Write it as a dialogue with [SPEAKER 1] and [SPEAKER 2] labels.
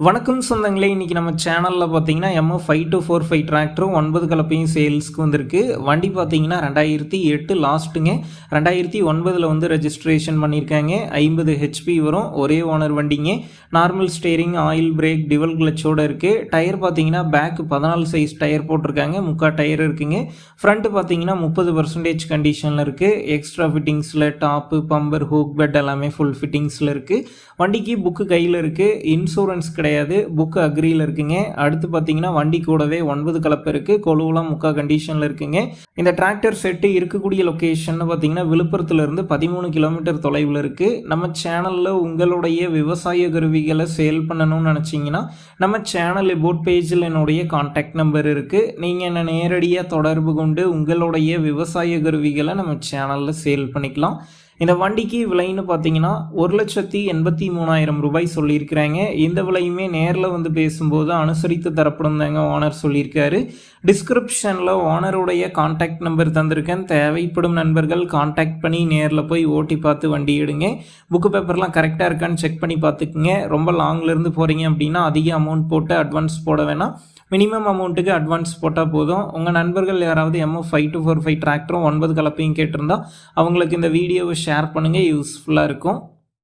[SPEAKER 1] வணக்கம் சொந்தங்களே, இன்றைக்கி நம்ம சேனலில் பார்த்தீங்கன்னா MF5245 டிராக்டரும் 9 கலப்பையும் சேல்ஸ்க்கு வந்திருக்கு. வண்டி பார்த்தீங்கன்னா 2008 லாஸ்ட்டுங்க. 2009 வந்து ரெஜிஸ்ட்ரேஷன் பண்ணியிருக்காங்க. 50 ஹெச்பி வரும். ஒரே ஓனர் வண்டிங்க. Normal steering, oil brake, dual கிளச்சோடு இருக்குது. டயர் பார்த்தீங்கன்னா பேக் 14 சைஸ் டயர் போட்டிருக்காங்க. முக்கால் டயர் இருக்குங்க. ஃப்ரண்ட்டு பார்த்தீங்கன்னா 30% கண்டிஷனில் இருக்குது. எக்ஸ்ட்ரா ஃபிட்டிங்ஸில் டாப்பு, பம்பர், ஹூக் பெட் எல்லாமே ஃபுல் ஃபிட்டிங்ஸில் இருக்குது. வண்டிக்கு புக்கு கையில் இருக்குது. இன்சூரன்ஸ் கிடையாது, புக் அக்ரியில் இருக்குங்க. அடுத்து பார்த்தீங்கன்னா வண்டி கூடவே 9 கலப்பு இருக்குது. கொழுவெலாம் முக்கால் கண்டிஷனில் இருக்குங்க. இந்த டிராக்டர் செட்டு இருக்கக்கூடிய லொக்கேஷன் பார்த்தீங்கன்னா விழுப்புரத்துலேருந்து 13 கிலோமீட்டர் தொலைவில் இருக்குது. நம்ம சேனலில் உங்களுடைய விவசாய கருவிகளை சேல் பண்ணணும்னு நினச்சிங்கன்னா நம்ம சேனல் அபவுட் பேஜில் என்னுடைய கான்டாக்ட் நம்பர் இருக்குது. நீங்கள் என்னை நேரடியாக தொடர்பு கொண்டு உங்களுடைய விவசாய கருவிகளை நம்ம சேனலில் சேல் பண்ணிக்கலாம். இந்த வண்டிக்கு விலைன்னு பார்த்தீங்கன்னா 1,83,000 ரூபாய் சொல்லியிருக்கிறாங்க. இந்த விலையுமே நேரில் வந்து பேசும்போது அனுசரித்து தரப்படும் தாங்க ஓனர் சொல்லியிருக்காரு. டிஸ்கிரிப்ஷனில் ஓனருடைய கான்டாக்ட் நம்பர் தந்திருக்கேன். தேவைப்படும் நண்பர்கள் கான்டாக்ட் பண்ணி நேரில் போய் ஓட்டி பார்த்து வண்டி எடுங்க. புக்கு பேப்பர்லாம் கரெக்டாக இருக்கான்னு செக் பண்ணி பார்த்துக்குங்க. ரொம்ப லாங்லேருந்து போகிறீங்க அப்படின்னா அதிக அமௌண்ட் போட்டு அட்வான்ஸ் போட வேணாம். மினிமம் அமௌண்ட்டுக்கு அட்வான்ஸ் போட்டால் போதும். உங்கள் நண்பர்கள் யாராவது MF5245 டிராக்டரும் 9 கலப்பையும் கேட்டிருந்தா அவங்களுக்கு இந்த வீடியோவை ஷேர் பண்ணுங்கள். யூஸ்ஃபுல்லாக இருக்கும்.